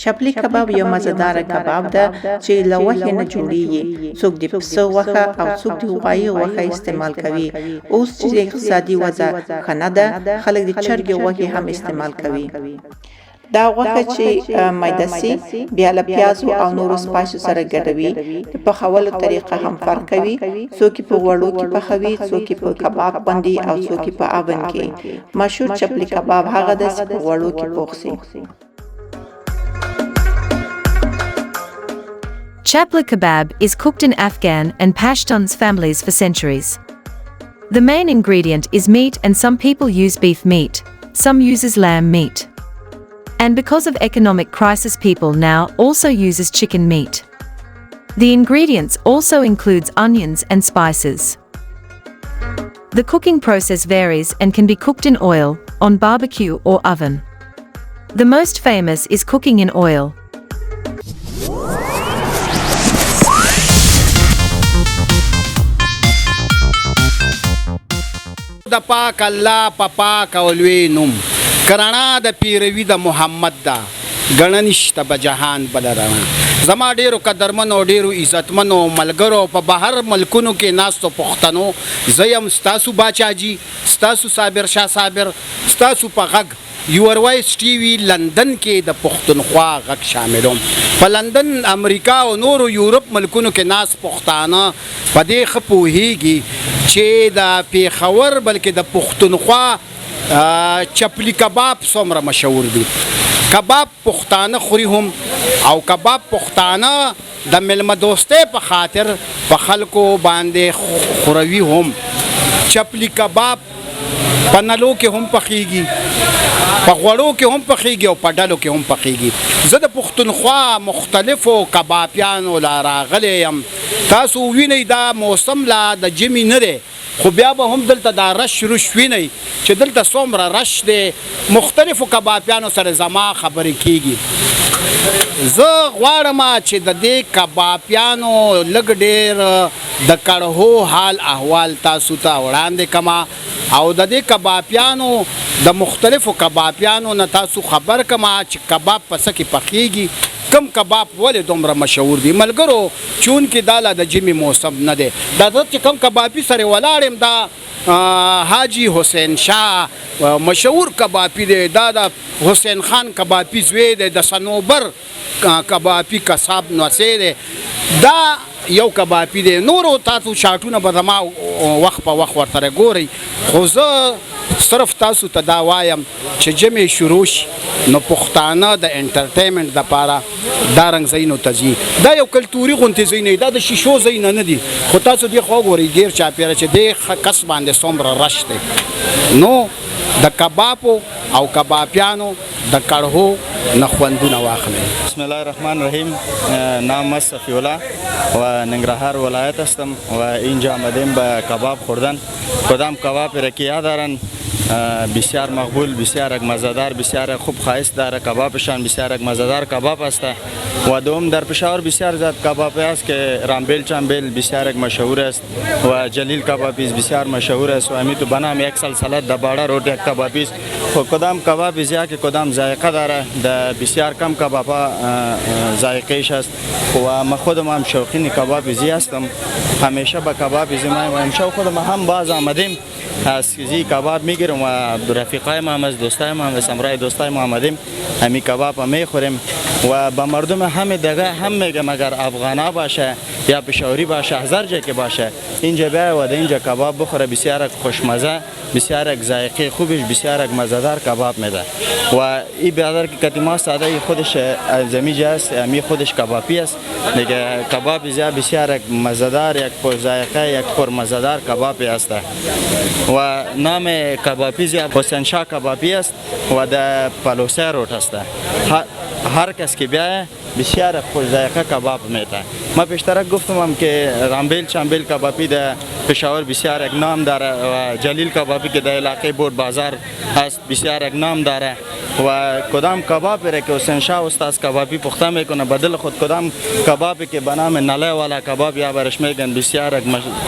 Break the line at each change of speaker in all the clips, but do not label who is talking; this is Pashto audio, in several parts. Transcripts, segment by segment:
چپلی کباب یو مزهدار کباب ده چې له غوښې نه جوړیږي. څوک د پسه غوښه او څوک د غوایي غوښه استعمال کوي. اوس چې اقتصادي وضع ښه نه ده، خلک د چرګې غوښې هم استعمال کوي. دا غوښه چې میده سي بیا له پیازو او نورو سپایسو سره ګډوي. د پخولو طریقه هم فرق کوي. څوک په غوړو کې پخوي، څوک په کباب باندې او څوک په اوون کې. مشهور چپلی کباب هغه ده چې په غوړو کې پوخ سي.
Chapli kebab is cooked in Afghan and Pashtuns families for centuries. The main ingredient is meat and some people use beef meat, some uses lamb meat. And because of economic crisis, people now also uses chicken meat. The ingredients also includes onions and spices. The cooking process varies and can be cooked in oil, on barbecue or oven. The most famous is cooking in oil.
د پاک الله په پاک او لوی نوم کرانا د پیروي د محمد دا ګڼنشته به جهان بل رڼا. زما ډیرو قدرمنو ډیرو عزتمنو ملګرو په بهر ملکونو کې ناستو پښتنو، زه یم ستاسو باچاجي، ستاسو صابر شاه صابر، ستاسو په غږ یور وایس ټي وي لندن کې د پښتونخوا غږ شاملوم. په لندن، امریکا او نورو یورپ ملکونو کې ناست پښتانه په دې ښه پوهیږي چې د پیښور بلکې د پښتونخوا چپلی کباب څومره مشهور دي. کباب پښتانه خوري هم او کباب پښتانه د میلمه دوستۍ په خاطر په خلکو باندې خوروي هم. چپلی کباب په نلو کې هم پخیږي، په غوړو کې هم پخیږي او په ډلو کې هم پخیږي. زه د پښتونخوا مختلفو کبابیانو لا راغلی یم. تاسو وینئ دا موسم لا د ژمي نه دی، خو بیا به هم دلته دا رش روش وینئ چې دلته څومره رش دی. مختلفو کبابیانو سره زما خبرې کیږي. زه غواړم چې د دې کبابیانو لږ ډېر د کړهو حال احوال تاسو ته وړاندې کما او د دې کبابیانو د مختلفو کبابیانو نه تاسو خبر کما چې کباب په څه کې پخیږي، کم کباب ولې دومره مشهور دي. ملګرو چونکې دا لا د ژمي موسم نه دی، دا زه چې کم کبابي سره ولاړ یم دا حاجی حسین شاه مشهور کبابي دی. دا د حسین خان کبابي زوی دی، د صنوبر کبابي کساب نوسی دی. دا یو کبابي دی. نورو تاسو شاټونه به زما وخت په وخت ورسره ګورئ، خو زه صرف تاسو ته دا وایم چې ژمی شروع شي نو پښتانه د انټرټینمنټ دپاره دا رنګ ځایونو ته ځي. دا یو کلتوري غونتې ځای نه دي، دا د شیشو ځایونه نه دي. خو تاسو دې خوا وګورئ ګیر چاپېره چې دې کس باندې څومره رش دی. نو د کبابو او کبابیانو د کړهو نه خوندونه واخلئ.
بسم الله الرحمن الرحیم. نام است صفی الله و ننگرهار ولایت هستم و اینجا آمدیم به کباب خوردن. کدام کباب را که دارن بسیار مقبول، بسیار مزه‌دار، بسیار خوب خواست داره. کبابشان بسیار مزه‌دار کباب است و دوم در پشاور بسیار زیاد کباب است که رامبیل چنبیل بسیار مشهور است و جلیل کبابی بسیار مشهور است و همین تو بنام یک سلسله دباړه روټ کبابی است. خو کدام کباب زیاد که کدام ذائقه داره، د بسیار کم کبابا ذائقه‌اش است و من خودم هم شوقین کباب زی هستم. همیشه به کباب زی و همیشه خودم هم باز آمدیم از زی کباب میگیرم و رفیقای ما هم از دوستای ما هم از همراه دوستای ما آمدیم همین کباب میخوریم و با مردم همه دیگه هم میگم اگر افغانا باشه یا پشاوری باشه، هزار جا که باشه اینجا بیا و اینجا کباب بخوره. بسیار خوشمزه، بسیار ذائقه خوبش، بسیار مزه‌دار کباب میده و این برادر که کتیما ساده خودش زمینی است، می خودش کبابی است دیگه. کباب زیاد بسیار مزه‌دار، یک پر ذائقه، یک پر مزه‌دار کبابی است و نام کبابی زیاد حسین شاه کبابی است و در پلوسه روت است. هر کس که بیایه بسیار خوش ذائقه کباب میده. ما پیشتر گفتم که رامبیل چنبیل کبابی در پشاور بسیار یک نام داره و جلیل کبابی که در علاقه بود بازار هست بسیار یک نام داره و کدام کباب را که حسین شاه استاد کبابی پخته میکنه بدل خود کدام کبابی که به نام ناله والا کباب یا برش میگن بسیار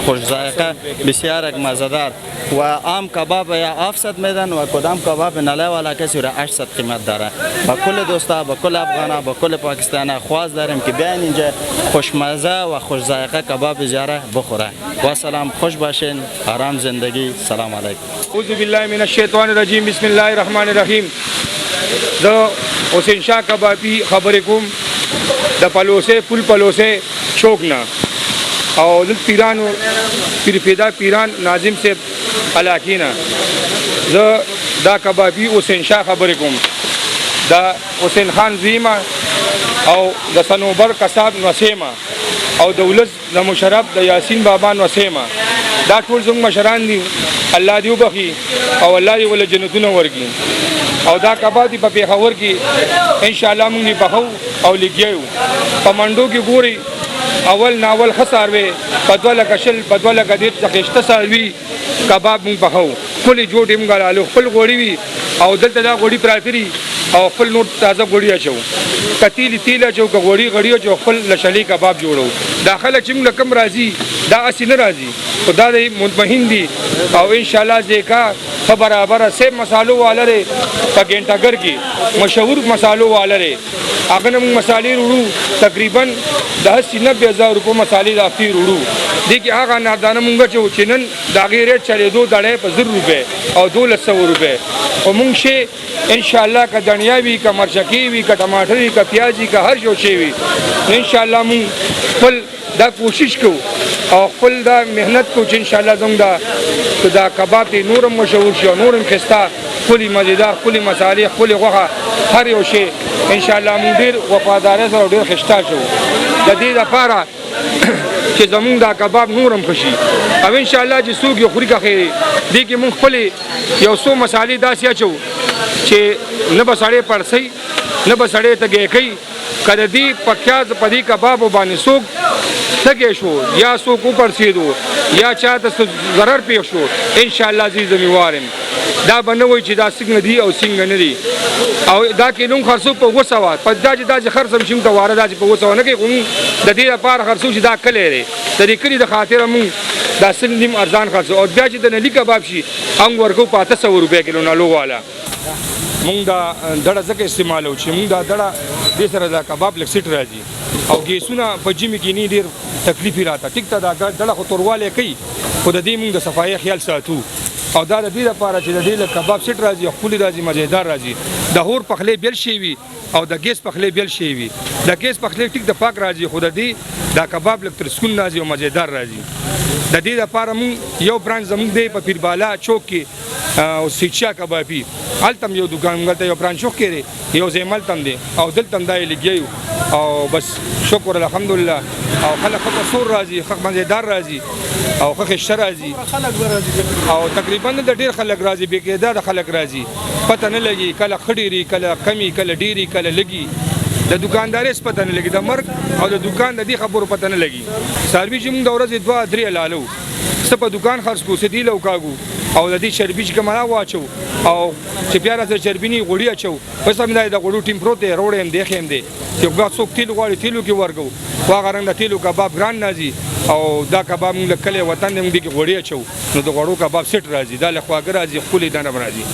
خوش ذائقه بسیار مزه‌دار و عام کباب یا 700 میدن و کدام کباب ناله والا کسی را 800 قیمت داره. با کل دوستا با کل افغانا با کل پاکستان خواست داریم که بیاین اینجا خوشمزه و خوش ذائقه کباب زیاره بخوره. و سلام، خوش باشین، آرام زندگی. سلام علیکم.
اعوذ بالله من الشیطان الرجیم. بسم الله الرحمن الرحیم. زه حسین شاه کبابی خبرې کوم د پلوسې پل پلوسې چوک نه او د پیرانو پیرپیدا پیران ناظم صاحب علاقې نه. زه دا کبابی حسین شاه خبرې کوم. دا حسین خان زیما او د صنوبر قصاب نسیمه او د ولس د مشرف د یاسین بابا نسیمه. دا ټول زموږ مشران دي، الله دې وبخي او الله دې ول جنتونه ورکړي. او دا کباب دی په پیښور کې ان شاء الله موږ بخو او لګیو په منډو کې ګوري اول ناول خساروي بدوله کشل بدوله کدي تخشته ساروي کباب موږ بخو خپل جوړ موږ غالو خپل غوړي وي او دلته دا غوړي پراتري او خپل نور تازه غوړي اچو کتیل تیل اچو غوړي غړي اچو خپل لشلي کباب جوړو داخله چې موږ کم راځي دا اسی نه راځي خدا دې مطمئن دي او ان شاء الله ځکه برابر سه مسالو والره په ګنټاګر کې مشهور مسالو والره هغه موږ مسالې وړو تقریبا 10-90,000 روپو مسالې دافتی وړو دي کې هغه نادانه مونږ چې چنن دا غیر چلے دو دړې په 1000 روپے او 1200 روپے او مونږ شي ان شاء الله کا دنیا وی کا مرچکی وی کا ټماټر وی کا پیازی کا هر یو شی وی ان شاء الله مونږ خپل دا کوشش کو او خپل دا مهنت کو چې ان شاء الله زموږ دا کباب نورم مشهور شي نورم خستا کلی مزیدار کلی مصالح کلی غوخه هر یو شی ان شاء الله مونږ ډیر وفادار سره ډیر خستا شو د دې لپاره چې زمونږ دا کباب نورم خوشي او ان شاء الله چې څوک یو خوري کا خیر دي کې مونږ خپل یو څو مصالې داسې اچو چې نه بسړې پړسي نه بسړې ته ګېکي کله دې پکیاز پدی کباب باندې څوک تګې شو یا څوک پړسېدو یا چاته ضرر پیښ شو ان شاء الله زی ذمہوارم دا بنوي چې دا څنګه دي او څنګه نه دي او دا کې نوم خرڅو په وسوات په دا چې خرڅم شم ته واره دا چې په وسو نه کې کوم د دې لپاره خرڅو چې دا کله لري د دې کړي د خاطر مون دا سندیم ارزان خرڅو او بیا چې د نلی کباب شي هم ورکو 500 روپے کیلو نه لو والا مونږ دا دړه ځکه استعمالو چې مونږ دا دړه دې سره دا کباب لک سیټ راځي او ګیسونه په جمی کې نه ډیر تکلیف راته ټیک ته دا دړه خو تورواله کوي خو د دې مونږ د صفایي خیال ساتو او دا د دې لپاره چې د دې کباب سیټ راځي او خپل راځي مزیدار راځي د هور پخلې بیل شي وي او د ګیس پخلې بیل شي وي د ګیس پخلې ټیک د پاک راځي خو د دې دا کباب لک تر سکون راځي او مزیدار راځي د دې لپاره مونږ یو برانډ زموږ دی په پیربالا چوک کې او سیچا کبابي التم یو دکان غلطه یو برانډ چوک کې یو زمال تم دی او دل تم دای لګیو او بس شکر الحمدلله او خلک خپل سور راځي خلک مزیدار راځي او خلک شرازي او تقریبا د ډیر خلک راځي به کې د خلک راځي پته نه لګي کله خډيري کله کمی کله ډيري کله لګي د دکانداري پته نه لګي د مرګ او د دکان د دې خبرو پته نه لګي سروي چې موږ د ورځې 2-3 لالو سپه دکان خرڅ کو سدي لو کاغو او د دې چربي چې کماله واچو او چې بیا راځي چربيني غوړي اچو پس هم د غوړو ټیم پروته روړم دی خیم دی چې وګا څوک تیل غوړي تیلو کې ورګو واغه رنګ د تیلو کباب ګران نازي او دا کباب موږ کله وطن موږ کې غوړي اچو نو د غوړو کباب سیټ راځي دا له خواګر راځي خپل دانه راځي.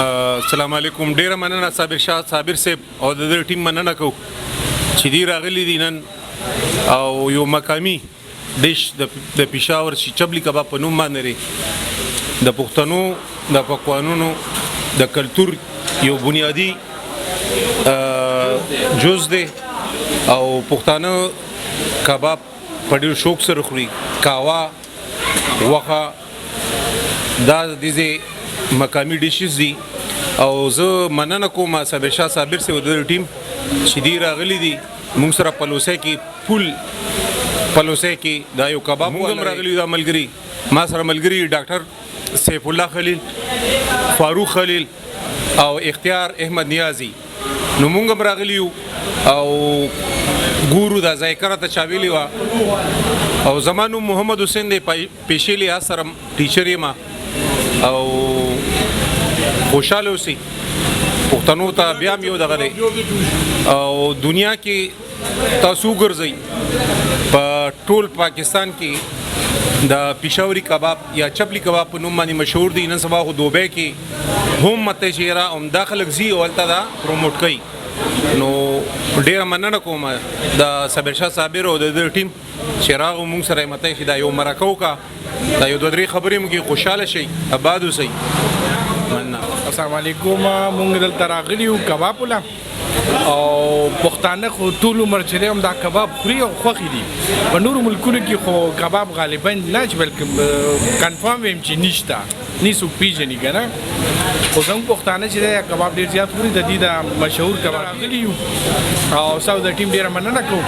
السلام علیکم. ډیره مننه صابر شاه صابر صاحب او د ټیم مننه کو چې دی راغلی دي نن او یو مقامی دیش د پېښور شي چبلی کباب په نوم باندې لري د پښتنو د پکوانونو د کلچر یو بنیادی جز دی او پښتانه کباب په ډېر شوق سره خوري کاوا وخه دا د مقامی ډیشز دي او زه مننه کوم صابر شاه صابر صاحب د ټیم چې دی راغلی دي موږ سره پلوسه کې پول پلوسه کې دا یو کباب موږ راغلی دا ملګری ما سره ملګری ډاکټر سیف الله خلیل فاروق خلیل او اختیار احمد نیازی نو موږ راغلی او ګورو دا ذکر ته چاویلی وا او زمانو محمد حسین دی پیشلی اثر ټیچر ما او خوشاله اوسئ پښتنو ته بیا هم یو دغه دی او دنیا کې تاسو ګرځئ په ټول پاکستان کې د پېښوري کباب یا چپلی کباب په نوم باندې مشهور دی. نن سبا خو دوبۍ کې هم مته چې یاره عمده خلک ځي او هلته دا پروموټ کوي. نو ډېره مننه کوم د صابر شاه صابر او د ټیم چې راغلو مونږ سره یې مته چې دا یو مرکه وکړه، دا یو دوه درې خبرې مونږ کې خوشحاله شئ، آباد اوسئ. مننه.
السلام علیکم. مونږ دلته راغلي یو کباب وله او پښتانه خو ټول عمر چې هم دا کباب خوري او خوښي دي. په نورو ملکونو کې خو کباب غالبا نه چې بلکې کنفرم ویم چې نشته، نه څوک پیژني که نه. خو زموږ پښتانه چې دی کباب ډېر زیات خوري. د دې د مشهور کباب راغلي یو او تاسو د ټیم ډېره مننه کوم.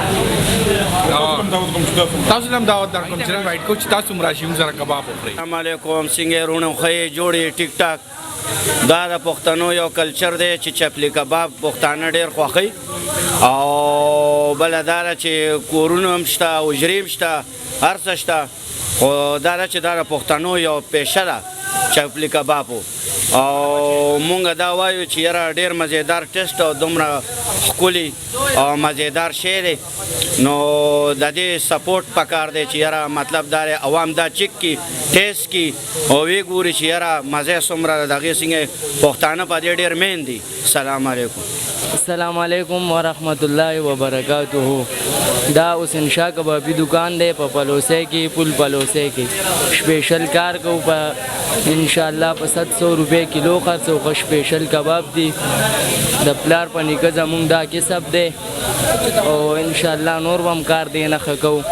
تاسو هم دعوت درکوم چې انوایټ کوم چې تاسو هم راشئ موږ سره کباب وخورئ.
السلام علیکم. څنګه رونه ښې جوړې ټیک ټاک. دا د پښتنو یو کلچر دی چې چپلی کباب پښتانه ډېر خوښوي او بله دا ده چې کورونه هم شته، حجرې هم شته، هر څه شته. خو دا ده چې دا د پښتنو یو پیشه ده چپلی کبابو او مونږ دا وایو چې یاره ډېر مزیدار ټیسټ او دومره ښکلي او مزیدار شی دی. نو د دې سپورټ پکار دی چې یاره مطلب دا دی عوام دا چک کی ټیسټ کی او وی ګوري چې یاره مزه څومره د هغې څنګه پښتانه په دې ډېر مین دي. السلام علیکم.
السلام علیکم ورحمت الله وبرکاتہ. دا حسین شاه کبابي دکان دی په پلوسی کې، پل پلوسی کې. سپیشل کار کوو په انشاءالله په 700 روپۍ کیلو خرڅو. ښه سپیشل کباب دی. د پلار په نیکه زمونږ دا کسب دی او انشاءالله نور به هم کار دی نه ښه کوو.